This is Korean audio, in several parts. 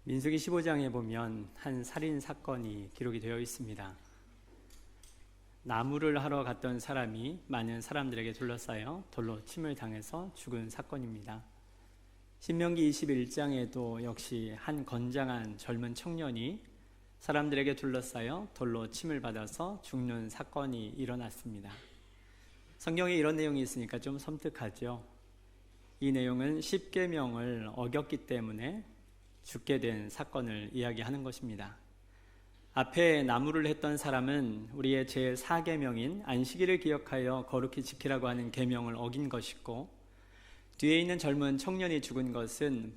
민수기 15장에 보면 한 살인 사건이 기록이 되어 있습니다. 나무를 하러 갔던 사람이 많은 사람들에게 둘러싸여 돌로 침을 당해서 죽은 사건입니다. 신명기 21장에도 역시 한 건장한 젊은 청년이 사람들에게 둘러싸여 돌로 침을 받아서 죽는 사건이 일어났습니다. 성경에 이런 내용이 있으니까 좀 섬뜩하죠. 이 내용은 십계명을 어겼기 때문에 죽게 된 사건을 이야기하는 것입니다. 앞에 나무를 했던 사람은 우리의 제4계명인 안식일을 기억하여 거룩히 지키라고 하는 계명을 어긴 것이고, 뒤에 있는 젊은 청년이 죽은 것은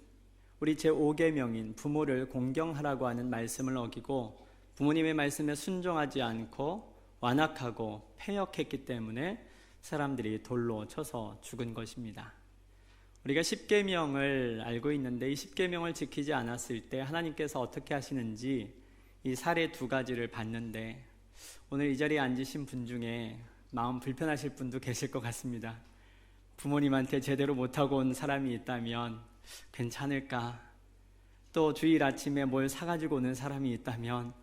우리 제5계명인 부모를 공경하라고 하는 말씀을 어기고 부모님의 말씀에 순종하지 않고 완악하고 패역했기 때문에 사람들이 돌로 쳐서 죽은 것입니다. 우리가 십계명을 알고 있는데 이 십계명을 지키지 않았을 때 하나님께서 어떻게 하시는지 이 사례 두 가지를 봤는데, 오늘 이 자리에 앉으신 분 중에 마음 불편하실 분도 계실 것 같습니다. 부모님한테 제대로 못하고 온 사람이 있다면 괜찮을까? 또 주일 아침에 뭘 사가지고 오는 사람이 있다면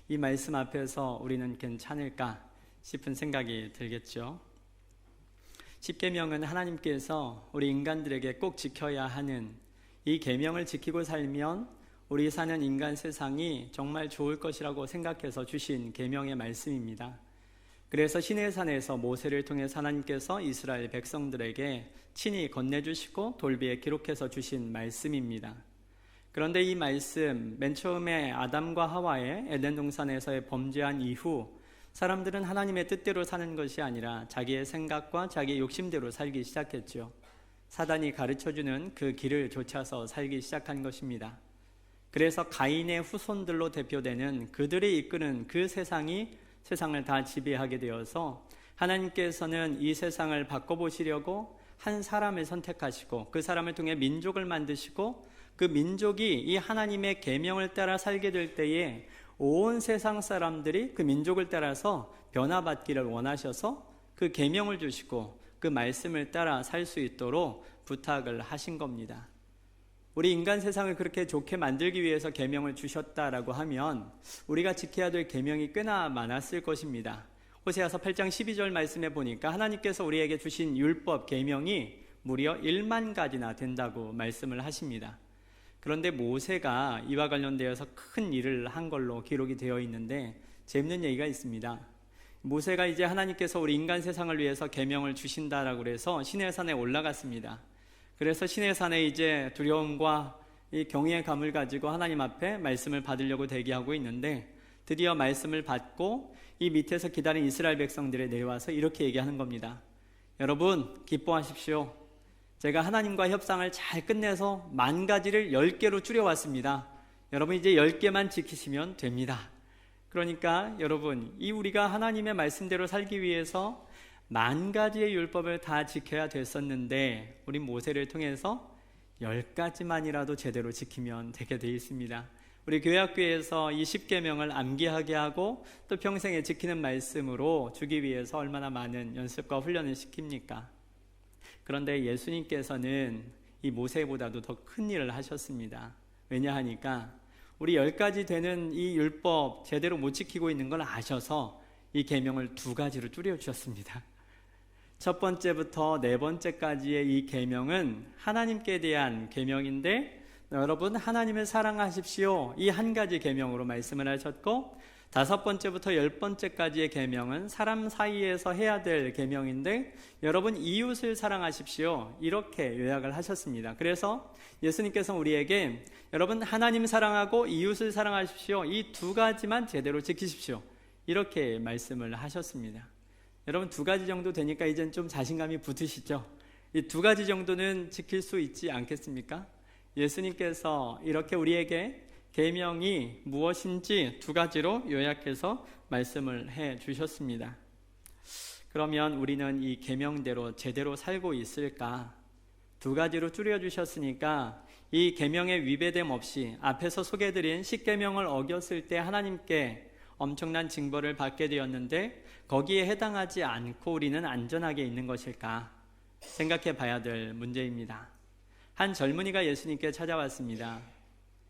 이 말씀 앞에서 우리는 괜찮을까 싶은 생각이 들겠죠. 십계명은 하나님께서 우리 인간들에게 꼭 지켜야 하는, 이 계명을 지키고 살면 우리 사는 인간 세상이 정말 좋을 것이라고 생각해서 주신 계명의 말씀입니다. 그래서 시내산에서 모세를 통해서 하나님께서 이스라엘 백성들에게 친히 건네주시고 돌비에 기록해서 주신 말씀입니다. 그런데 이 말씀, 맨 처음에 아담과 하와의 에덴 동산에서의 범죄한 이후 사람들은 하나님의 뜻대로 사는 것이 아니라 자기의 생각과 자기의 욕심대로 살기 시작했죠. 사단이 가르쳐주는 그 길을 좇아서 살기 시작한 것입니다. 그래서 가인의 후손들로 대표되는 그들이 이끄는 그 세상이 세상을 다 지배하게 되어서 하나님께서는 이 세상을 바꿔보시려고 한 사람을 선택하시고 그 사람을 통해 민족을 만드시고 그 민족이 이 하나님의 계명을 따라 살게 될 때에 온 세상 사람들이 그 민족을 따라서 변화받기를 원하셔서 그 계명을 주시고 그 말씀을 따라 살 수 있도록 부탁을 하신 겁니다. 우리 인간 세상을 그렇게 좋게 만들기 위해서 계명을 주셨다라고 하면 우리가 지켜야 될 계명이 꽤나 많았을 것입니다. 호세아서 8장 12절 말씀에 보니까 하나님께서 우리에게 주신 율법 계명이 무려 1만 가지나 된다고 말씀을 하십니다. 그런데 모세가 이와 관련되어서 큰 일을 한 걸로 기록이 되어 있는데 재밌는 얘기가 있습니다. 모세가 이제 하나님께서 우리 인간 세상을 위해서 계명을 주신다라고 해서 시내산에 올라갔습니다. 그래서 시내산에 이제 두려움과 이 경외감을 가지고 하나님 앞에 말씀을 받으려고 대기하고 있는데, 드디어 말씀을 받고 이 밑에서 기다린 이스라엘 백성들이 내려와서 이렇게 얘기하는 겁니다. 여러분 기뻐하십시오. 제가 하나님과 협상을 잘 끝내서 10,000가지를 10개로 줄여왔습니다. 여러분 이제 10개만 지키시면 됩니다. 그러니까 여러분, 이 우리가 하나님의 말씀대로 살기 위해서 10,000가지의 율법을 다 지켜야 됐었는데 우리 모세를 통해서 10가지만이라도 제대로 지키면 되게 되어 있습니다. 우리 교회학교에서 이 십계명을 암기하게 하고 또 평생에 지키는 말씀으로 주기 위해서 얼마나 많은 연습과 훈련을 시킵니까? 그런데 예수님께서는 이 모세보다도 더 큰 일을 하셨습니다. 왜냐하니까 우리 10가지 되는 이 율법 제대로 못 지키고 있는 걸 아셔서 이 계명을 2가지로 줄여주셨습니다. 첫 번째부터 4번째까지의 이 계명은 하나님께 대한 계명인데, 여러분 하나님을 사랑하십시오, 이 한 가지 계명으로 말씀을 하셨고, 5번째부터 10번째까지의 계명은 사람 사이에서 해야 될 계명인데, 여러분 이웃을 사랑하십시오, 이렇게 요약을 하셨습니다. 그래서 예수님께서 우리에게 여러분 하나님 사랑하고 이웃을 사랑하십시오, 이 2가지만 제대로 지키십시오, 이렇게 말씀을 하셨습니다. 여러분 2가지 정도 되니까 이젠 좀 자신감이 붙으시죠? 이 2가지 정도는 지킬 수 있지 않겠습니까? 예수님께서 이렇게 우리에게 계명이 무엇인지 2가지로 요약해서 말씀을 해 주셨습니다. 그러면 우리는 이 계명대로 제대로 살고 있을까? 2가지로 줄여 주셨으니까 이 계명의 위배됨 없이 앞에서 소개해드린 십계명을 어겼을 때 하나님께 엄청난 징벌을 받게 되었는데 거기에 해당하지 않고 우리는 안전하게 있는 것일까 생각해 봐야 될 문제입니다. 한 젊은이가 예수님께 찾아왔습니다.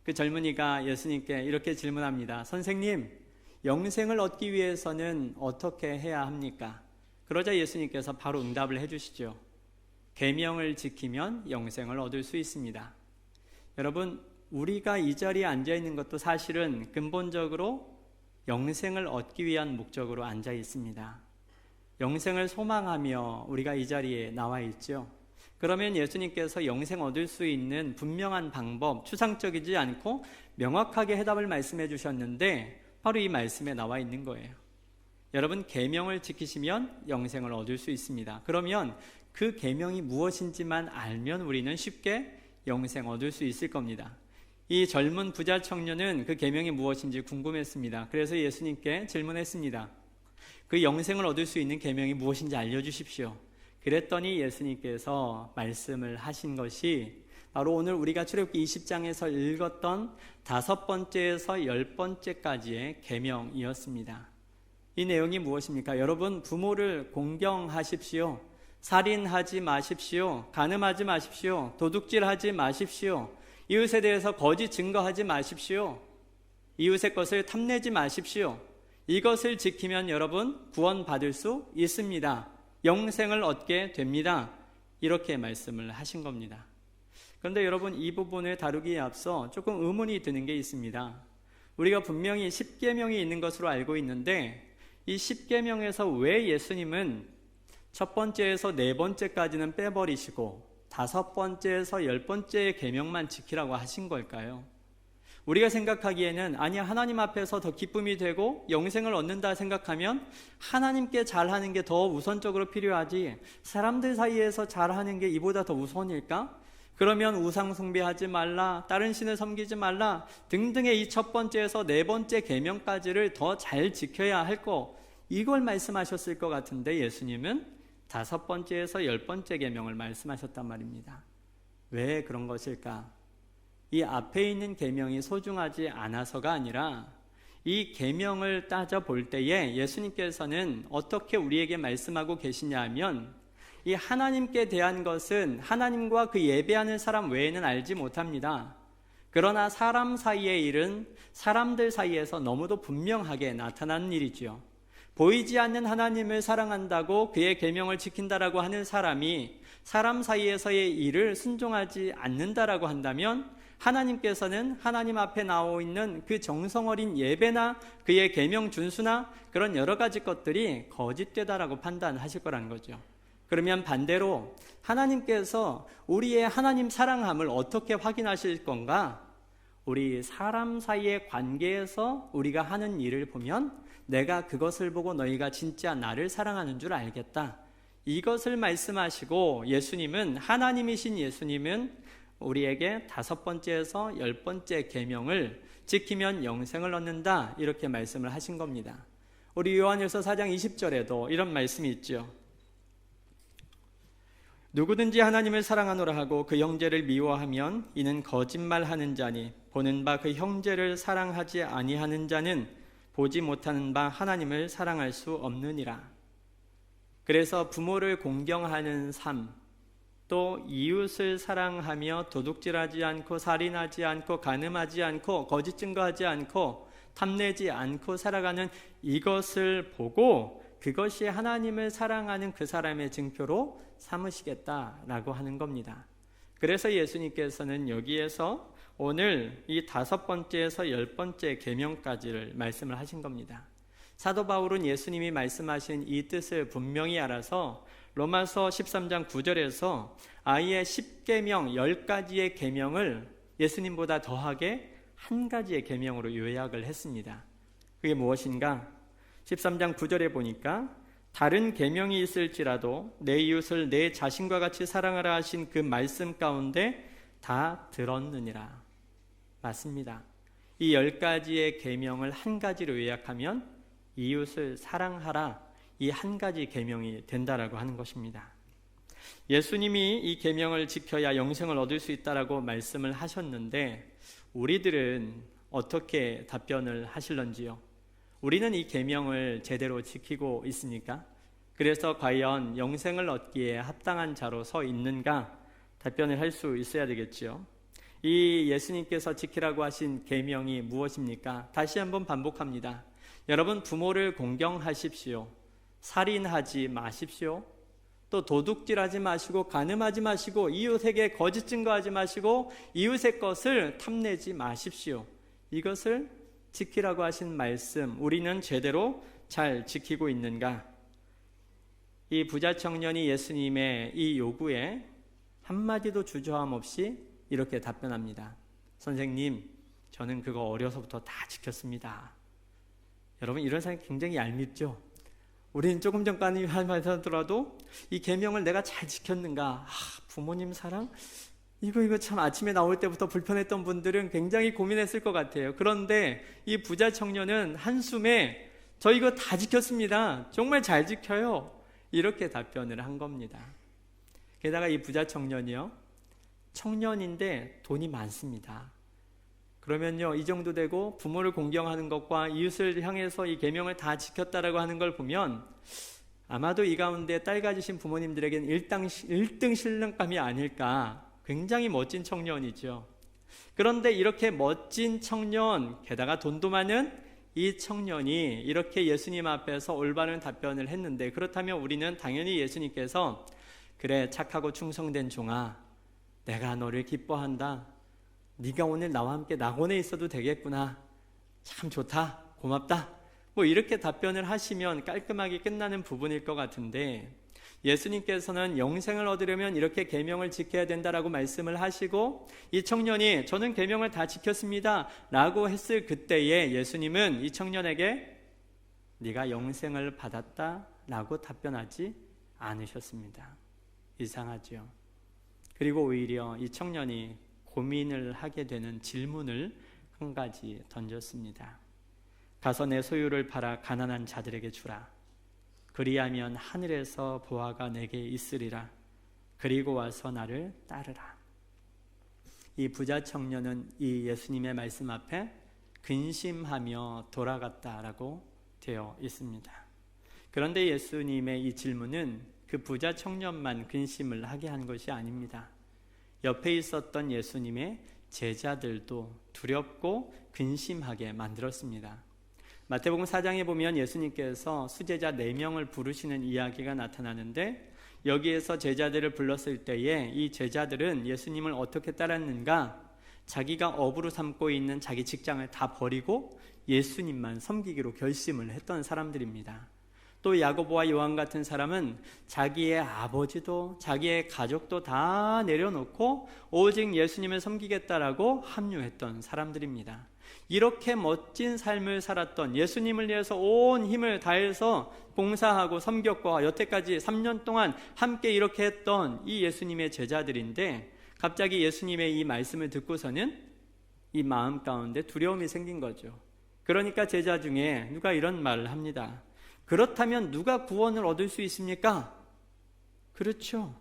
그 젊은이가 예수님께 이렇게 질문합니다. 선생님, 영생을 얻기 위해서는 어떻게 해야 합니까? 그러자 예수님께서 바로 응답을 해주시죠. 계명을 지키면 영생을 얻을 수 있습니다. 여러분, 우리가 이 자리에 앉아 있는 것도 사실은 근본적으로 영생을 얻기 위한 목적으로 앉아 있습니다. 영생을 소망하며 우리가 이 자리에 나와 있죠. 그러면 예수님께서 영생 얻을 수 있는 분명한 방법, 추상적이지 않고 명확하게 해답을 말씀해 주셨는데 바로 이 말씀에 나와 있는 거예요. 여러분, 계명을 지키시면 영생을 얻을 수 있습니다. 그러면 그 계명이 무엇인지만 알면 우리는 쉽게 영생 얻을 수 있을 겁니다. 이 젊은 부자 청년은 그 계명이 무엇인지 궁금했습니다. 그래서 예수님께 질문했습니다. 그 영생을 얻을 수 있는 계명이 무엇인지 알려주십시오. 그랬더니 예수님께서 말씀을 하신 것이 바로 오늘 우리가 출애굽기 20장에서 읽었던 5번째에서 10번째까지의 계명이었습니다. 이 내용이 무엇입니까? 여러분, 부모를 공경하십시오. 살인하지 마십시오. 간음하지 마십시오. 도둑질하지 마십시오. 이웃에 대해서 거짓 증거하지 마십시오. 이웃의 것을 탐내지 마십시오. 이것을 지키면 여러분 구원받을 수 있습니다. 영생을 얻게 됩니다. 이렇게 말씀을 하신 겁니다. 그런데 여러분, 이 부분을 다루기에 앞서 조금 의문이 드는 게 있습니다. 우리가 분명히 10계명이 있는 것으로 알고 있는데 이 10계명에서 왜 예수님은 첫 번째에서 네 번째까지는 빼버리시고 5번째에서 10번째의 계명만 지키라고 하신 걸까요? 우리가 생각하기에는 아니, 하나님 앞에서 더 기쁨이 되고 영생을 얻는다 생각하면 하나님께 잘하는 게 더 우선적으로 필요하지 사람들 사이에서 잘하는 게 이보다 더 우선일까? 그러면 우상 숭배하지 말라, 다른 신을 섬기지 말라 등등의 이 첫 번째에서 네 번째 계명까지를 더 잘 지켜야 할 거, 이걸 말씀하셨을 것 같은데 예수님은 5번째에서 10번째 계명을 말씀하셨단 말입니다. 왜 그런 것일까? 이 앞에 있는 계명이 소중하지 않아서가 아니라 이 계명을 따져볼 때에 예수님께서는 어떻게 우리에게 말씀하고 계시냐 하면 이 하나님께 대한 것은 하나님과 그 예배하는 사람 외에는 알지 못합니다. 그러나 사람 사이의 일은 사람들 사이에서 너무도 분명하게 나타나는 일이죠. 보이지 않는 하나님을 사랑한다고 그의 계명을 지킨다라고 하는 사람이 사람 사이에서의 일을 순종하지 않는다라고 한다면 하나님께서는 하나님 앞에 나와 있는 그 정성어린 예배나 그의 계명 준수나 그런 여러 가지 것들이 거짓되다라고 판단하실 거라는 거죠. 그러면 반대로 하나님께서 우리의 하나님 사랑함을 어떻게 확인하실 건가? 우리 사람 사이의 관계에서 우리가 하는 일을 보면 내가 그것을 보고 너희가 진짜 나를 사랑하는 줄 알겠다. 이것을 말씀하시고 예수님은, 하나님이신 예수님은 우리에게 5번째에서 10번째 계명을 지키면 영생을 얻는다, 이렇게 말씀을 하신 겁니다. 우리 요한일서 4장 20절에도 이런 말씀이 있죠. 누구든지 하나님을 사랑하노라 하고 그 형제를 미워하면 이는 거짓말하는 자니 보는 바 그 형제를 사랑하지 아니하는 자는 보지 못하는 바 하나님을 사랑할 수 없느니라. 그래서 부모를 공경하는 삶, 또 이웃을 사랑하며 도둑질하지 않고 살인하지 않고 간음하지 않고 거짓 증거하지 않고 탐내지 않고 살아가는 이것을 보고 그것이 하나님을 사랑하는 그 사람의 증표로 삼으시겠다라고 하는 겁니다. 그래서 예수님께서는 여기에서 오늘 이 5번째에서 10번째 계명까지를 말씀을 하신 겁니다. 사도 바울은 예수님이 말씀하신 이 뜻을 분명히 알아서 로마서 13장 9절에서 아예 10계명 10가지의 계명을 예수님보다 더하게 한 가지의 계명으로 요약을 했습니다. 그게 무엇인가? 13장 9절에 보니까 다른 계명이 있을지라도 내 이웃을 내 자신과 같이 사랑하라 하신 그 말씀 가운데 다 들었느니라. 맞습니다. 이 10가지의 계명을 한 가지로 요약하면 이웃을 사랑하라, 이 한 가지 계명이 된다라고 하는 것입니다. 예수님이 이 계명을 지켜야 영생을 얻을 수 있다라고 말씀을 하셨는데 우리들은 어떻게 답변을 하실런지요? 우리는 이 계명을 제대로 지키고 있습니까? 그래서 과연 영생을 얻기에 합당한 자로 서 있는가? 답변을 할 수 있어야 되겠죠. 이 예수님께서 지키라고 하신 계명이 무엇입니까? 다시 한번 반복합니다. 여러분, 부모를 공경하십시오. 살인하지 마십시오. 또 도둑질하지 마시고 간음하지 마시고 이웃에게 거짓 증거하지 마시고 이웃의 것을 탐내지 마십시오. 이것을 지키라고 하신 말씀, 우리는 제대로 잘 지키고 있는가? 이 부자 청년이 예수님의 이 요구에 한마디도 주저함 없이 이렇게 답변합니다. 선생님, 저는 그거 어려서부터 다 지켰습니다. 여러분, 이런 사람이 굉장히 얄밉죠? 우리는 조금 전까지 하더라도 이 계명을 내가 잘 지켰는가? 부모님 사랑? 이거 참 아침에 나올 때부터 불편했던 분들은 굉장히 고민했을 것 같아요. 그런데 이 부자 청년은 한숨에 저 이거 다 지켰습니다. 정말 잘 지켜요. 이렇게 답변을 한 겁니다. 게다가 이 부자 청년이요, 청년인데 돈이 많습니다. 그러면요, 이 정도 되고 부모를 공경하는 것과 이웃을 향해서 이 계명을 다 지켰다라고 하는 걸 보면 아마도 이 가운데 딸 가지신 부모님들에게는 1등 신랑감이 아닐까. 굉장히 멋진 청년이죠. 그런데 이렇게 멋진 청년, 게다가 돈도 많은 이 청년이 이렇게 예수님 앞에서 올바른 답변을 했는데, 그렇다면 우리는 당연히 예수님께서 그래, 착하고 충성된 종아, 내가 너를 기뻐한다. 네가 오늘 나와 함께 낙원에 있어도 되겠구나. 참 좋다. 고맙다. 뭐 이렇게 답변을 하시면 깔끔하게 끝나는 부분일 것 같은데, 예수님께서는 영생을 얻으려면 이렇게 계명을 지켜야 된다라고 말씀을 하시고, 이 청년이 저는 계명을 다 지켰습니다 라고 했을 그때에 예수님은 이 청년에게 네가 영생을 받았다 라고 답변하지 않으셨습니다. 이상하죠. 그리고 오히려 이 청년이 고민을 하게 되는 질문을 한 가지 던졌습니다. 가서 내 소유를 팔아 가난한 자들에게 주라. 그리하면 하늘에서 보화가 내게 있으리라. 그리고 와서 나를 따르라. 이 부자 청년은 이 예수님의 말씀 앞에 근심하며 돌아갔다라고 되어 있습니다. 그런데 예수님의 이 질문은 그 부자 청년만 근심을 하게 한 것이 아닙니다. 옆에 있었던 예수님의 제자들도 두렵고 근심하게 만들었습니다. 마태복음 4장에 보면 예수님께서 수제자 4명을 부르시는 이야기가 나타나는데, 여기에서 제자들을 불렀을 때에 이 제자들은 예수님을 어떻게 따랐는가? 자기가 업으로 삼고 있는 자기 직장을 다 버리고 예수님만 섬기기로 결심을 했던 사람들입니다. 또 야고보와 요한 같은 사람은 자기의 아버지도 자기의 가족도 다 내려놓고 오직 예수님을 섬기겠다라고 합류했던 사람들입니다. 이렇게 멋진 삶을 살았던, 예수님을 위해서 온 힘을 다해서 봉사하고 섬겼고 여태까지 3년 동안 함께 이렇게 했던 이 예수님의 제자들인데, 갑자기 예수님의 이 말씀을 듣고서는 이 마음 가운데 두려움이 생긴 거죠. 그러니까 제자 중에 누가 이런 말을 합니다. 그렇다면 누가 구원을 얻을 수 있습니까? 그렇죠.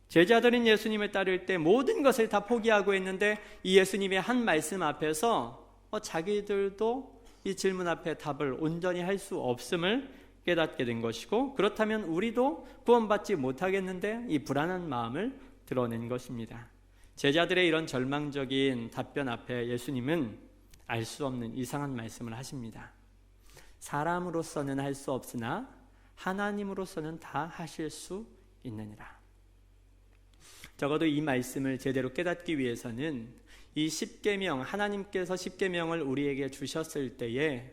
제자들은 예수님을 따를 때 모든 것을 다 포기하고 했는데, 이 예수님의 한 말씀 앞에서 자기들도 이 질문 앞에 답을 온전히 할 수 없음을 깨닫게 된 것이고, 그렇다면 우리도 구원받지 못하겠는데 이 불안한 마음을 드러낸 것입니다. 제자들의 이런 절망적인 답변 앞에 예수님은 알 수 없는 이상한 말씀을 하십니다. 사람으로서는 할 수 없으나 하나님으로서는 다 하실 수 있느니라. 적어도 이 말씀을 제대로 깨닫기 위해서는 이 십계명, 하나님께서 십계명을 우리에게 주셨을 때에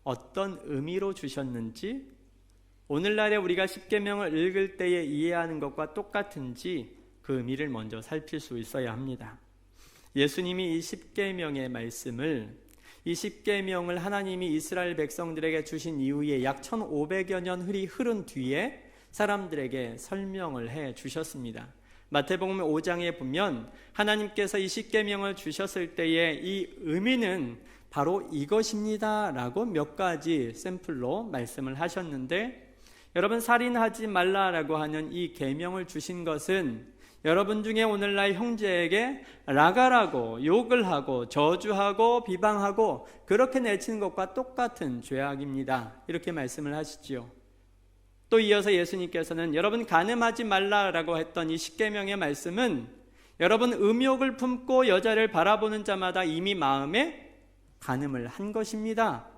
어떤 의미로 주셨는지, 오늘날에 우리가 십계명을 읽을 때에 이해하는 것과 똑같은지 그 의미를 먼저 살필 수 있어야 합니다. 예수님이 이 십계명의 말씀을, 이 십계명을 하나님이 이스라엘 백성들에게 주신 이후에 약 1500여 년 흐른 뒤에 사람들에게 설명을 해 주셨습니다. 마태복음 5장에 보면 하나님께서 이 십계명을 주셨을 때에 이 의미는 바로 이것입니다 라고 몇 가지 샘플로 말씀을 하셨는데, 여러분, 살인하지 말라라고 하는 이 계명을 주신 것은 여러분 중에 오늘날 형제에게 라가라고 욕을 하고 저주하고 비방하고 그렇게 내치는 것과 똑같은 죄악입니다. 이렇게 말씀을 하시지요. 또 이어서 예수님께서는 여러분 간음하지 말라라고 했던 이 십계명의 말씀은 여러분, 음욕을 품고 여자를 바라보는 자마다 이미 마음에 간음을 한 것입니다.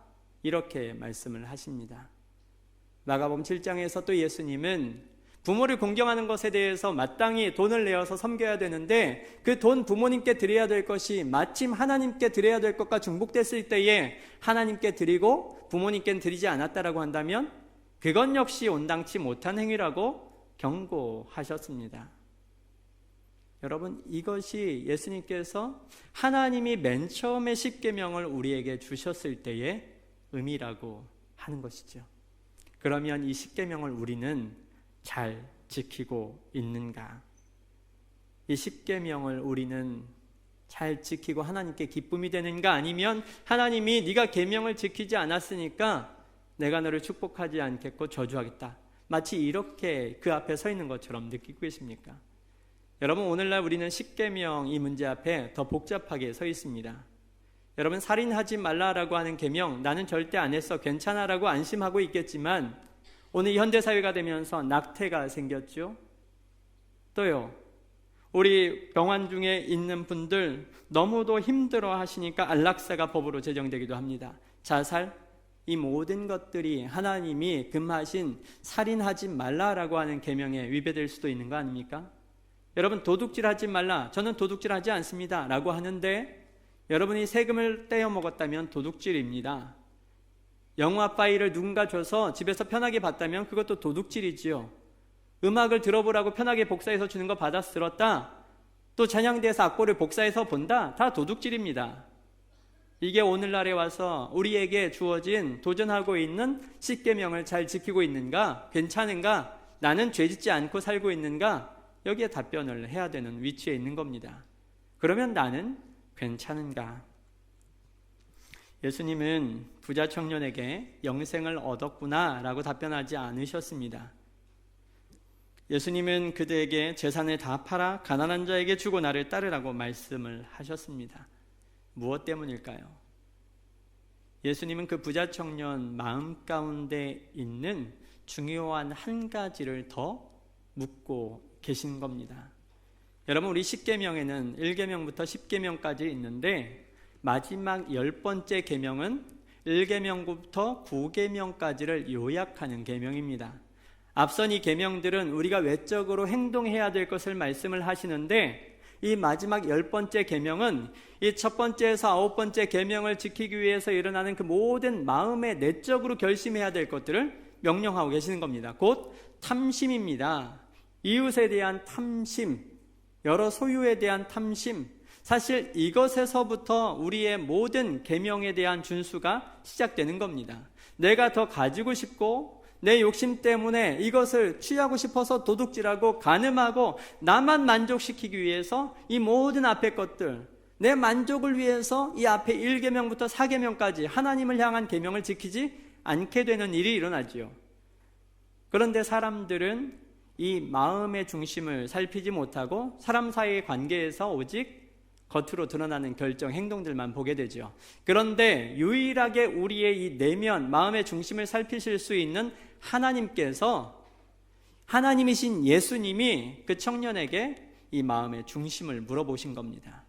이렇게 말씀을 하십니다. 마가복음 7장에서 또 예수님은 부모를 공경하는 것에 대해서 마땅히 돈을 내어서 섬겨야 되는데 그 돈 부모님께 드려야 될 것이 마침 하나님께 드려야 될 것과 중복됐을 때에 하나님께 드리고 부모님께 드리지 않았다라고 한다면 그건 역시 온당치 못한 행위라고 경고하셨습니다. 여러분, 이것이 예수님께서 하나님이 맨 처음에 십계명을 우리에게 주셨을 때의 의미라고 하는 것이죠. 그러면 이 십계명을 우리는 잘 지키고 있는가? 이 십계명을 우리는 잘 지키고 하나님께 기쁨이 되는가? 아니면 하나님이 네가 계명을 지키지 않았으니까 내가 너를 축복하지 않겠고 저주하겠다, 마치 이렇게 그 앞에 서 있는 것처럼 느끼고 계십니까? 여러분, 오늘날 우리는 십계명 이 문제 앞에 더 복잡하게 서 있습니다. 여러분, 살인하지 말라라고 하는 계명, 나는 절대 안 했어, 괜찮아라고 안심하고 있겠지만 오늘 현대사회가 되면서 낙태가 생겼죠. 또요, 우리 병원 중에 있는 분들 너무도 힘들어 하시니까 안락사가 법으로 제정되기도 합니다. 자살, 이 모든 것들이 하나님이 금하신 살인하지 말라라고 하는 계명에 위배될 수도 있는 거 아닙니까? 여러분, 도둑질하지 말라, 저는 도둑질하지 않습니다 라고 하는데 여러분이 세금을 떼어 먹었다면 도둑질입니다. 영화 파일을 누군가 줘서 집에서 편하게 봤다면 그것도 도둑질이지요. 음악을 들어보라고 편하게 복사해서 주는 거 받아서 들었다, 또 찬양대에서 악보를 복사해서 본다, 다 도둑질입니다. 이게 오늘날에 와서 우리에게 주어진 도전하고 있는 십계명을 잘 지키고 있는가, 괜찮은가, 나는 죄짓지 않고 살고 있는가, 여기에 답변을 해야 되는 위치에 있는 겁니다. 그러면 나는 괜찮은가? 예수님은 부자 청년에게 영생을 얻었구나 라고 답변하지 않으셨습니다. 예수님은 그들에게 재산을 다 팔아 가난한 자에게 주고 나를 따르라고 말씀을 하셨습니다. 무엇 때문일까요? 예수님은 그 부자 청년 마음 가운데 있는 중요한 한 가지를 더 묻고 계신 겁니다. 여러분, 우리 십계명에는 1계명부터 10계명까지 있는데 마지막 10번째 계명은 1계명부터 9계명까지를 요약하는 계명입니다. 앞선 이 계명들은 우리가 외적으로 행동해야 될 것을 말씀을 하시는데 이 마지막 10번째 계명은 이 첫 번째에서 9번째 계명을 지키기 위해서 일어나는 그 모든 마음의 내적으로 결심해야 될 것들을 명령하고 계시는 겁니다. 곧 탐심입니다. 이웃에 대한 탐심, 여러 소유에 대한 탐심, 사실 이것에서부터 우리의 모든 계명에 대한 준수가 시작되는 겁니다. 내가 더 가지고 싶고 내 욕심 때문에 이것을 취하고 싶어서 도둑질하고 간음하고 나만 만족시키기 위해서 이 모든 앞의 것들, 내 만족을 위해서 이 앞에 1계명부터 4계명까지 하나님을 향한 계명을 지키지 않게 되는 일이 일어나지요. 그런데 사람들은 이 마음의 중심을 살피지 못하고 사람 사이의 관계에서 오직 겉으로 드러나는 결정, 행동들만 보게 되죠. 그런데 유일하게 우리의 이 내면, 마음의 중심을 살피실 수 있는 하나님께서, 하나님이신 예수님이 그 청년에게 이 마음의 중심을 물어보신 겁니다.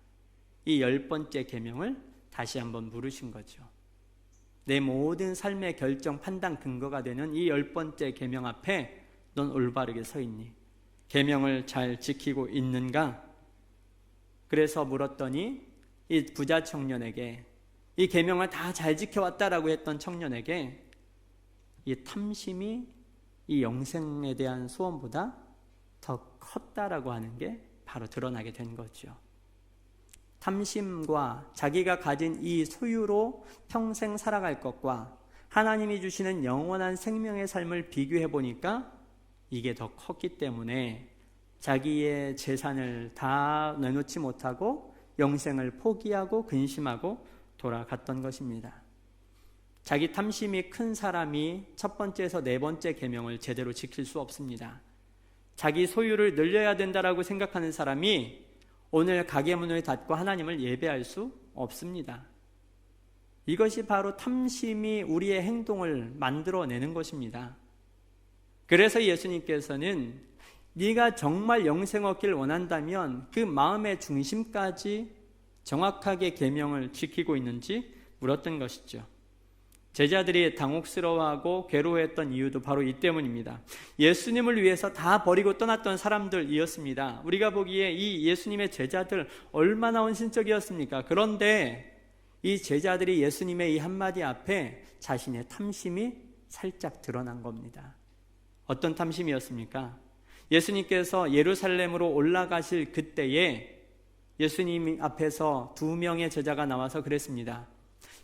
이 10번째 계명을 다시 한번 물으신 거죠. 내 모든 삶의 결정, 판단 근거가 되는 이 10번째 계명 앞에 넌 올바르게 서 있니? 계명을 잘 지키고 있는가? 그래서 물었더니 이 부자 청년에게, 이 계명을 다 잘 지켜왔다라고 했던 청년에게 이 탐심이 이 영생에 대한 소원보다 더 컸다라고 하는 게 바로 드러나게 된 거죠. 탐심과 자기가 가진 이 소유로 평생 살아갈 것과 하나님이 주시는 영원한 생명의 삶을 비교해 보니까 이게 더 컸기 때문에 자기의 재산을 다 내놓지 못하고 영생을 포기하고 근심하고 돌아갔던 것입니다. 자기 탐심이 큰 사람이 첫 번째에서 네 번째 계명을 제대로 지킬 수 없습니다. 자기 소유를 늘려야 된다라고 생각하는 사람이 오늘 가게 문을 닫고 하나님을 예배할 수 없습니다. 이것이 바로 탐심이 우리의 행동을 만들어내는 것입니다. 그래서 예수님께서는 네가 정말 영생 얻기를 원한다면 그 마음의 중심까지 정확하게 계명을 지키고 있는지 물었던 것이죠. 제자들이 당혹스러워하고 괴로워했던 이유도 바로 이 때문입니다. 예수님을 위해서 다 버리고 떠났던 사람들이었습니다. 우리가 보기에 이 예수님의 제자들 얼마나 헌신적이었습니까? 그런데 이 제자들이 예수님의 이 한마디 앞에 자신의 탐심이 살짝 드러난 겁니다. 어떤 탐심이었습니까? 예수님께서 예루살렘으로 올라가실 그때에 예수님 앞에서 2명의 제자가 나와서 그랬습니다.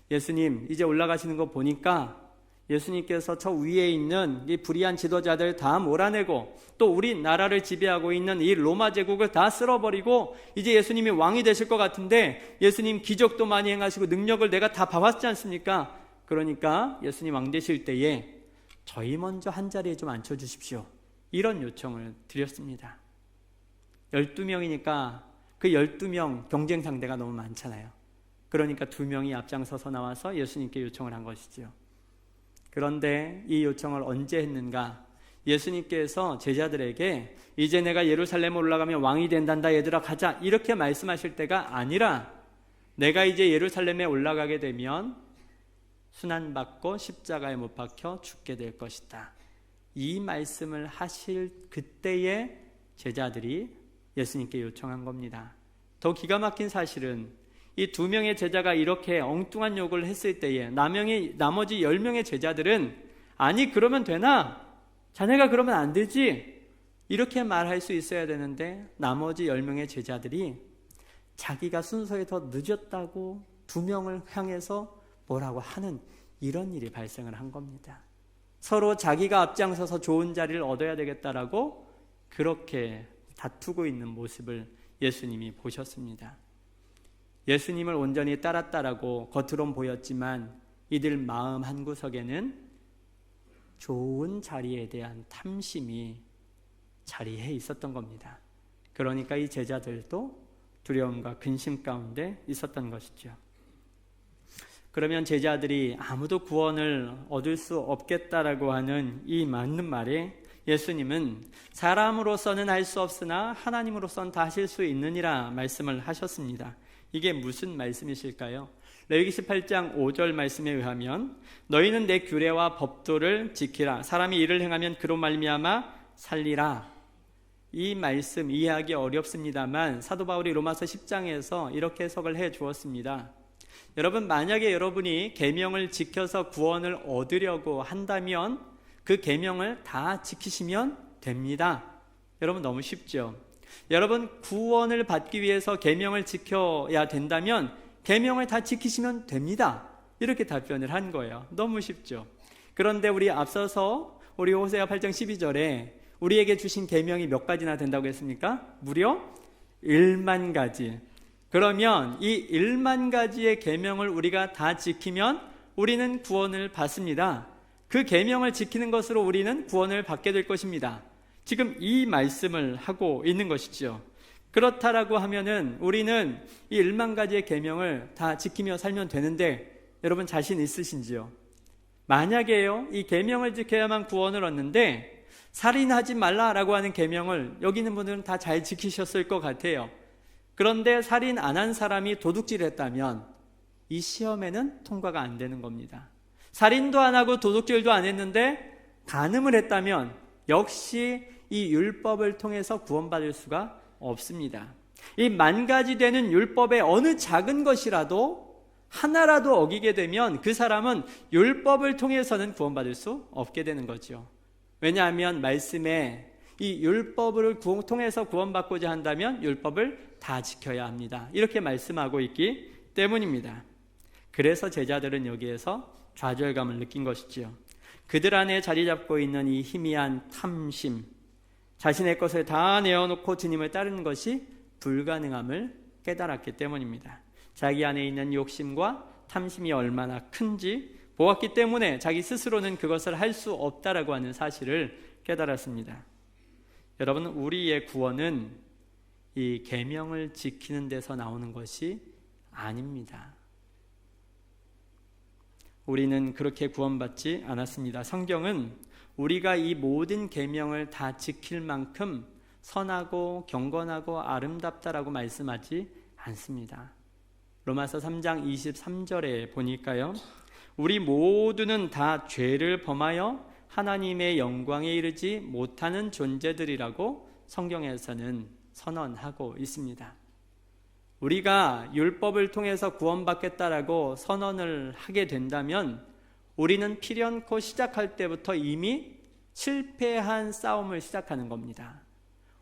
예수님, 이제 올라가시는 거 보니까 예수님께서 저 위에 있는 이 불의한 지도자들 다 몰아내고 또 우리 나라를 지배하고 있는 이 로마 제국을 다 쓸어버리고 이제 예수님이 왕이 되실 것 같은데 예수님 기적도 많이 행하시고 능력을 내가 다 봐왔지 않습니까? 그러니까 예수님 왕 되실 때에 저희 먼저 한 자리에 좀 앉혀주십시오. 이런 요청을 드렸습니다. 12명이니까 그 12명 경쟁 상대가 너무 많잖아요. 그러니까 2명이 앞장서서 나와서 예수님께 요청을 한 것이죠. 그런데 이 요청을 언제 했는가? 예수님께서 제자들에게 이제 내가 예루살렘에 올라가면 왕이 된단다 얘들아 가자 이렇게 말씀하실 때가 아니라 내가 이제 예루살렘에 올라가게 되면 순환받고 십자가에 못 박혀 죽게 될 것이다. 이 말씀을 하실 그때에 제자들이 예수님께 요청한 겁니다. 더 기가 막힌 사실은 이 2명의 제자가 이렇게 엉뚱한 욕을 했을 때에 나머지 10명의 제자들은 아니 그러면 되나? 자네가 그러면 안 되지? 이렇게 말할 수 있어야 되는데 나머지 10명의 제자들이 자기가 순서에 더 늦었다고 2명을 향해서 뭐라고 하는 이런 일이 발생을 한 겁니다. 서로 자기가 앞장서서 좋은 자리를 얻어야 되겠다라고 그렇게 다투고 있는 모습을 예수님이 보셨습니다. 예수님을 온전히 따랐다라고 겉으론 보였지만 이들 마음 한구석에는 좋은 자리에 대한 탐심이 자리해 있었던 겁니다. 그러니까 이 제자들도 두려움과 근심 가운데 있었던 것이죠. 그러면 제자들이 아무도 구원을 얻을 수 없겠다라고 하는 이 맞는 말에 예수님은 사람으로서는 할 수 없으나 하나님으로서는 다 하실 수 있느니라 말씀을 하셨습니다. 이게 무슨 말씀이실까요? 레위기 18장 5절 말씀에 의하면 너희는 내 규례와 법도를 지키라. 사람이 이를 행하면 그로 말미암아 살리라. 이 말씀 이해하기 어렵습니다만 사도 바울이 로마서 10장에서 이렇게 해석을 해 주었습니다. 여러분, 만약에 여러분이 계명을 지켜서 구원을 얻으려고 한다면 그 계명을 다 지키시면 됩니다. 여러분, 너무 쉽죠? 여러분, 구원을 받기 위해서 계명을 지켜야 된다면 계명을 다 지키시면 됩니다. 이렇게 답변을 한 거예요. 너무 쉽죠? 그런데 우리 앞서서 우리 호세아 8장 12절에 우리에게 주신 계명이 몇 가지나 된다고 했습니까? 무려 1만 가지. 그러면 이 1만 가지의 계명을 우리가 다 지키면 우리는 구원을 받습니다. 그 계명을 지키는 것으로 우리는 구원을 받게 될 것입니다. 지금 이 말씀을 하고 있는 것이죠. 그렇다라고 하면은 우리는 이 1만 가지의 계명을 다 지키며 살면 되는데 여러분 자신 있으신지요? 만약에요, 이 계명을 지켜야만 구원을 얻는데 살인하지 말라라고 하는 계명을 여기 있는 분들은 다 잘 지키셨을 것 같아요. 그런데 살인 안 한 사람이 도둑질했다면 이 시험에는 통과가 안 되는 겁니다. 살인도 안 하고 도둑질도 안 했는데 간음을 했다면 역시 이 율법을 통해서 구원받을 수가 없습니다. 이 10,000가지 되는 율법의 어느 작은 것이라도 하나라도 어기게 되면 그 사람은 율법을 통해서는 구원받을 수 없게 되는 거죠. 왜냐하면 말씀에 이 율법을 통해서 구원받고자 한다면 율법을 다 지켜야 합니다. 이렇게 말씀하고 있기 때문입니다. 그래서 제자들은 여기에서 좌절감을 느낀 것이지요. 그들 안에 자리 잡고 있는 이 희미한 탐심, 자신의 것을 다 내어놓고 주님을 따르는 것이 불가능함을 깨달았기 때문입니다. 자기 안에 있는 욕심과 탐심이 얼마나 큰지 보았기 때문에 자기 스스로는 그것을 할 수 없다라고 하는 사실을 깨달았습니다. 여러분, 우리의 구원은 이 계명을 지키는 데서 나오는 것이 아닙니다. 우리는 그렇게 구원받지 않았습니다. 성경은 우리가 이 모든 계명을 다 지킬 만큼 선하고 경건하고 아름답다라고 말씀하지 않습니다. 로마서 3장 23절에 보니까요, 우리 모두는 다 죄를 범하여 하나님의 영광에 이르지 못하는 존재들이라고 성경에서는 선언하고 있습니다. 우리가 율법을 통해서 구원받겠다라고 선언을 하게 된다면 우리는 필연코 시작할 때부터 이미 실패한 싸움을 시작하는 겁니다.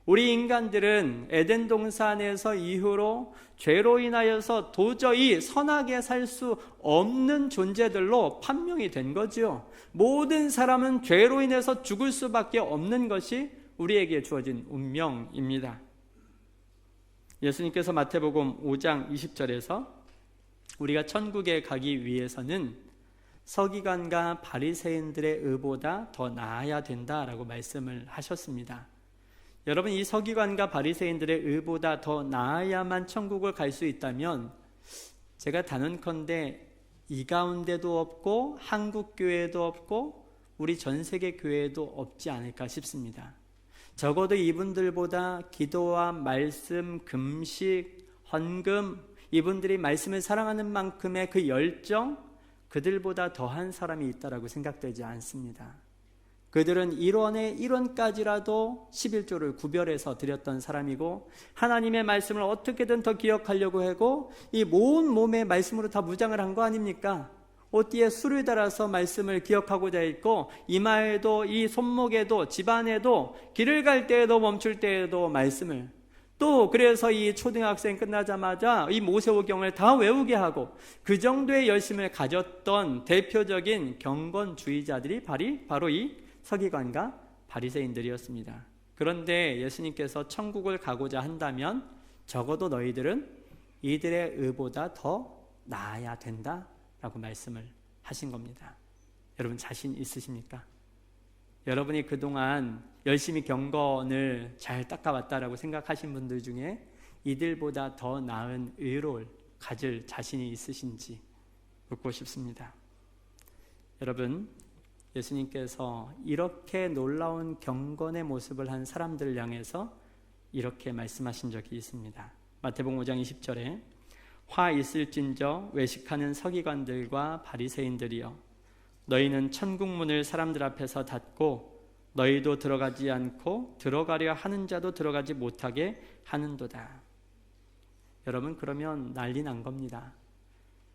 우리 인간들은 에덴 동산에서 이후로 죄로 인하여서 도저히 선하게 살 수 없는 존재들로 판명이 된 거죠. 모든 사람은 죄로 인해서 죽을 수밖에 없는 것이 우리에게 주어진 운명입니다. 예수님께서 마태복음 5장 20절에서 우리가 천국에 가기 위해서는 서기관과 바리새인들의 의보다 더 나아야 된다라고 말씀을 하셨습니다. 여러분, 이 서기관과 바리새인들의 의보다 더 나아야만 천국을 갈 수 있다면 제가 단언컨대 이 가운데도 없고 한국 교회도 없고 우리 전 세계 교회도 없지 않을까 싶습니다. 적어도 이분들보다 기도와 말씀, 금식, 헌금, 이분들이 말씀을 사랑하는 만큼의 그 열정, 그들보다 더한 사람이 있다라고 생각되지 않습니다. 그들은 1원에 1원까지라도 11조를 구별해서 드렸던 사람이고 하나님의 말씀을 어떻게든 더 기억하려고 하고 이 모은 몸의 말씀으로 다 무장을 한 거 아닙니까? 옷뒤에 술을 달아서 말씀을 기억하고자 했고 이마에도 이 손목에도 집안에도 길을 갈 때에도 멈출 때에도 말씀을 또 그래서 이 초등학생 끝나자마자 이 모세오경을 다 외우게 하고 그 정도의 열심을 가졌던 대표적인 경건주의자들이 바로 이 서기관과 바리새인들이었습니다. 그런데 예수님께서 천국을 가고자 한다면 적어도 너희들은 이들의 의보다 더 나아야 된다라고 말씀을 하신 겁니다. 여러분 자신 있으십니까? 여러분이 그동안 열심히 경건을 잘 닦아왔다라고 생각하신 분들 중에 이들보다 더 나은 의를 가질 자신이 있으신지 묻고 싶습니다. 여러분, 예수님께서 이렇게 놀라운 경건의 모습을 한 사람들을 향해서 이렇게 말씀하신 적이 있습니다. 마태복음 5장 20절에 화 있을진저 외식하는 서기관들과 바리새인들이여 너희는 천국문을 사람들 앞에서 닫고 너희도 들어가지 않고 들어가려 하는 자도 들어가지 못하게 하는도다. 여러분, 그러면 난리 난 겁니다.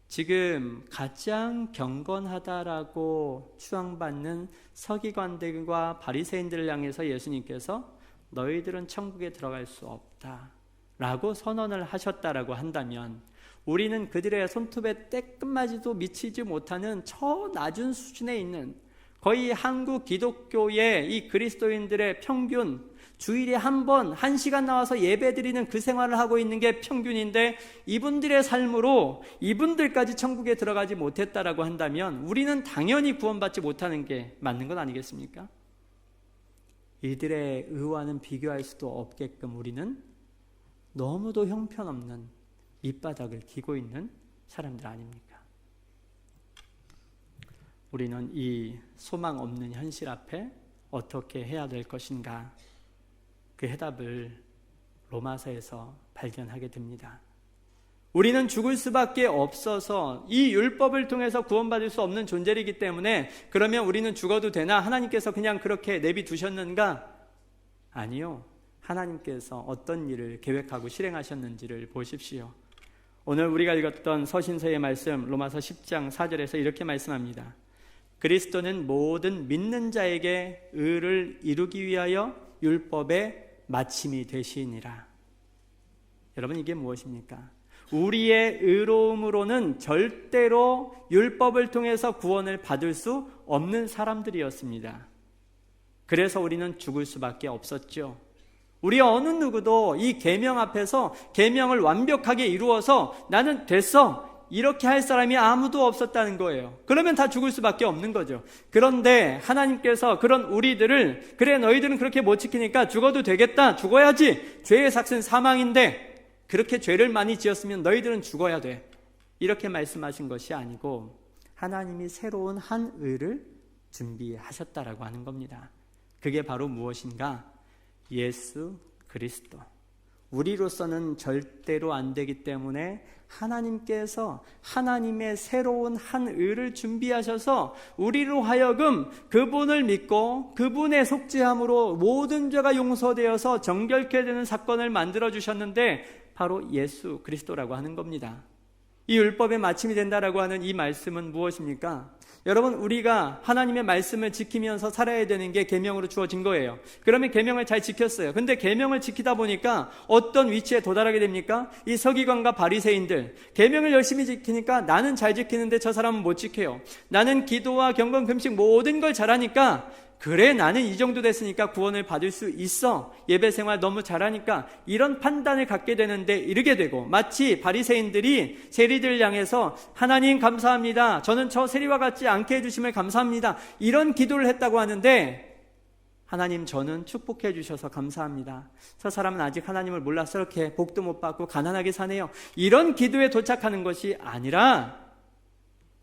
지금 가장 경건하다라고 추앙받는 서기관들과 바리새인들을 향해서 예수님께서 너희들은 천국에 들어갈 수 없다라고 선언을 하셨다라고 한다면 우리는 그들의 손톱에 때끝마디도 미치지 못하는 저 낮은 수준에 있는 거의 한국 기독교의 이 그리스도인들의 평균 주일에 한 번, 1시간 나와서 예배드리는 그 생활을 하고 있는 게 평균인데 이분들의 삶으로 이분들까지 천국에 들어가지 못했다라고 한다면 우리는 당연히 구원받지 못하는 게 맞는 건 아니겠습니까? 이들의 의와는 비교할 수도 없게끔 우리는 너무도 형편없는 밑바닥을 기고 있는 사람들 아닙니까? 우리는 이 소망 없는 현실 앞에 어떻게 해야 될 것인가? 그 해답을 로마서에서 발견하게 됩니다. 우리는 죽을 수밖에 없어서 이 율법을 통해서 구원받을 수 없는 존재이기 때문에 그러면 우리는 죽어도 되나? 하나님께서 그냥 그렇게 내비두셨는가? 아니요. 하나님께서 어떤 일을 계획하고 실행하셨는지를 보십시오. 오늘 우리가 읽었던 서신서의 말씀 로마서 10장 4절에서 이렇게 말씀합니다. 그리스도는 모든 믿는 자에게 의를 이루기 위하여 율법의 마침이 되시니라. 여러분, 이게 무엇입니까? 우리의 의로움으로는 절대로 율법을 통해서 구원을 받을 수 없는 사람들이었습니다. 그래서 우리는 죽을 수밖에 없었죠. 우리 어느 누구도 이 계명 앞에서 계명을 완벽하게 이루어서 나는 됐어 이렇게 할 사람이 아무도 없었다는 거예요. 그러면 다 죽을 수밖에 없는 거죠. 그런데 하나님께서 그런 우리들을 그래 너희들은 그렇게 못 지키니까 죽어도 되겠다, 죽어야지, 죄의 삭은 사망인데 그렇게 죄를 많이 지었으면 너희들은 죽어야 돼, 이렇게 말씀하신 것이 아니고 하나님이 새로운 한 의를 준비하셨다라고 하는 겁니다. 그게 바로 무엇인가? 예수 그리스도. 우리로서는 절대로 안 되기 때문에 하나님께서 하나님의 새로운 한 의를 준비하셔서 우리로 하여금 그분을 믿고 그분의 속죄함으로 모든 죄가 용서되어서 정결케 되는 사건을 만들어 주셨는데 바로 예수 그리스도라고 하는 겁니다. 이 율법의 마침이 된다라고 하는 이 말씀은 무엇입니까? 여러분, 우리가 하나님의 말씀을 지키면서 살아야 되는 게 계명으로 주어진 거예요. 그러면 계명을 잘 지켰어요. 근데 계명을 지키다 보니까 어떤 위치에 도달하게 됩니까? 이 서기관과 바리새인들, 계명을 열심히 지키니까 나는 잘 지키는데 저 사람은 못 지켜요. 나는 기도와 경건 금식 모든 걸 잘하니까 그래, 나는 이 정도 됐으니까 구원을 받을 수 있어. 예배 생활 너무 잘하니까 이런 판단을 갖게 되는데 이르게 되고, 마치 바리새인들이 세리들을 향해서 하나님 감사합니다. 저는 저 세리와 같지 않게 해주심을 감사합니다. 이런 기도를 했다고 하는데, 하나님 저는 축복해 주셔서 감사합니다. 저 사람은 아직 하나님을 몰라서 이렇게 복도 못 받고 가난하게 사네요. 이런 기도에 도착하는 것이 아니라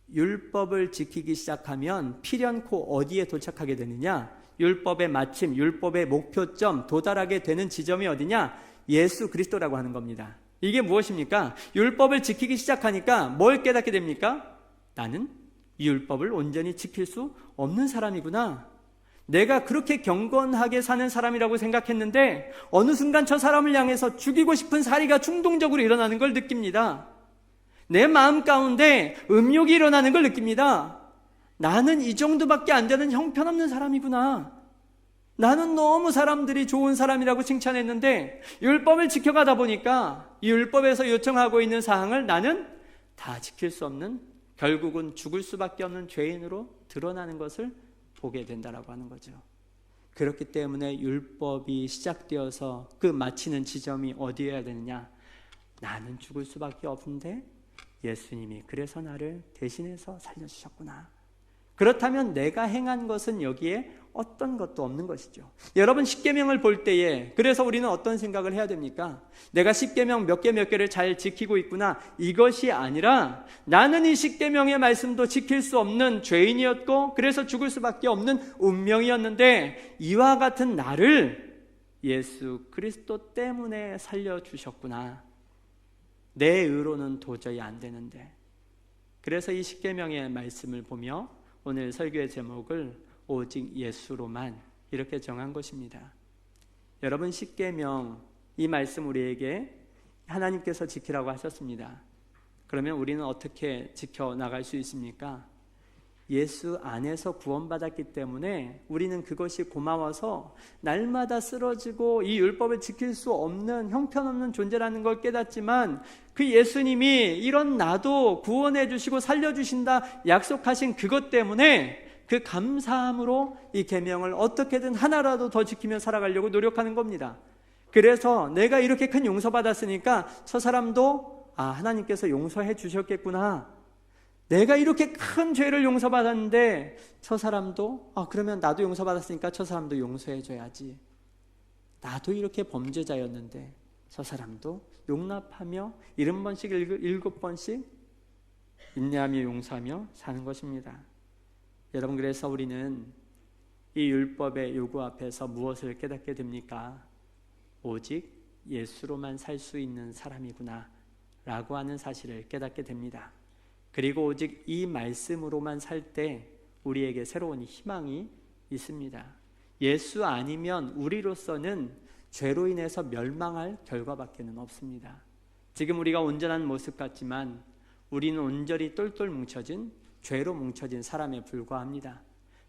율법을 지키기 시작하면 필연코 어디에 도착하게 되느냐? 율법의 마침, 율법의 목표점, 도달하게 되는 지점이 어디냐? 예수 그리스도라고 하는 겁니다. 이게 무엇입니까? 율법을 지키기 시작하니까 뭘 깨닫게 됩니까? 나는 이 율법을 온전히 지킬 수 없는 사람이구나. 내가 그렇게 경건하게 사는 사람이라고 생각했는데 어느 순간 저 사람을 향해서 죽이고 싶은 사리가 충동적으로 일어나는 걸 느낍니다. 내 마음 가운데 음욕이 일어나는 걸 느낍니다. 나는 이 정도밖에 안 되는 형편없는 사람이구나. 나는 너무 사람들이 좋은 사람이라고 칭찬했는데 율법을 지켜가다 보니까 이 율법에서 요청하고 있는 사항을 나는 다 지킬 수 없는, 결국은 죽을 수밖에 없는 죄인으로 드러나는 것을 보게 된다라고 하는 거죠. 그렇기 때문에 율법이 시작되어서 그 마치는 지점이 어디여야 되느냐? 나는 죽을 수밖에 없는데 예수님이 그래서 나를 대신해서 살려주셨구나. 그렇다면 내가 행한 것은 여기에 어떤 것도 없는 것이죠. 여러분, 십계명을 볼 때에 그래서 우리는 어떤 생각을 해야 됩니까? 내가 십계명 몇 개를 잘 지키고 있구나, 이것이 아니라 나는 이 십계명의 말씀도 지킬 수 없는 죄인이었고 그래서 죽을 수밖에 없는 운명이었는데 이와 같은 나를 예수 그리스도 때문에 살려주셨구나. 내 의로는 도저히 안 되는데. 그래서 이 십계명의 말씀을 보며 오늘 설교의 제목을 오직 예수로만 이렇게 정한 것입니다. 여러분, 십계명 이 말씀 우리에게 하나님께서 지키라고 하셨습니다. 그러면 우리는 어떻게 지켜나갈 수 있습니까? 예수 안에서 구원받았기 때문에 우리는 그것이 고마워서 날마다 쓰러지고 이 율법을 지킬 수 없는 형편없는 존재라는 걸 깨닫지만 그 예수님이 이런 나도 구원해 주시고 살려주신다 약속하신 그것 때문에 그 감사함으로 이 계명을 어떻게든 하나라도 더 지키며 살아가려고 노력하는 겁니다. 그래서 내가 이렇게 큰 용서받았으니까 저 사람도 하나님께서 용서해 주셨겠구나. 내가 이렇게 큰 죄를 용서받았는데 저 사람도 그러면 나도 용서받았으니까 저 사람도 용서해줘야지. 나도 이렇게 범죄자였는데 저 사람도 용납하며 70번씩 7번씩 인내하며 용서하며 사는 것입니다. 여러분, 그래서 우리는 이 율법의 요구 앞에서 무엇을 깨닫게 됩니까? 오직 예수로만 살 수 있는 사람이구나 라고 하는 사실을 깨닫게 됩니다. 그리고 오직 이 말씀으로만 살 때 우리에게 새로운 희망이 있습니다. 예수 아니면 우리로서는 죄로 인해서 멸망할 결과밖에는 없습니다. 지금 우리가 온전한 모습 같지만 우리는 온전히 똘똘 뭉쳐진, 죄로 뭉쳐진 사람에 불과합니다.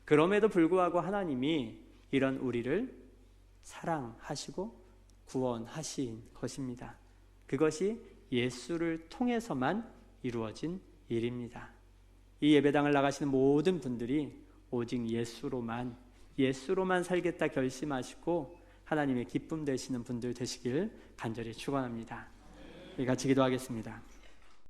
그럼에도 불구하고 하나님이 이런 우리를 사랑하시고 구원하신 것입니다. 그것이 예수를 통해서만 이루어진 일입니다. 이 예배당을 나가시는 모든 분들이 오직 예수로만 살겠다 결심하시고 하나님의 기쁨 되시는 분들 되시길 간절히 축원합니다. 우리 같이 기도하겠습니다.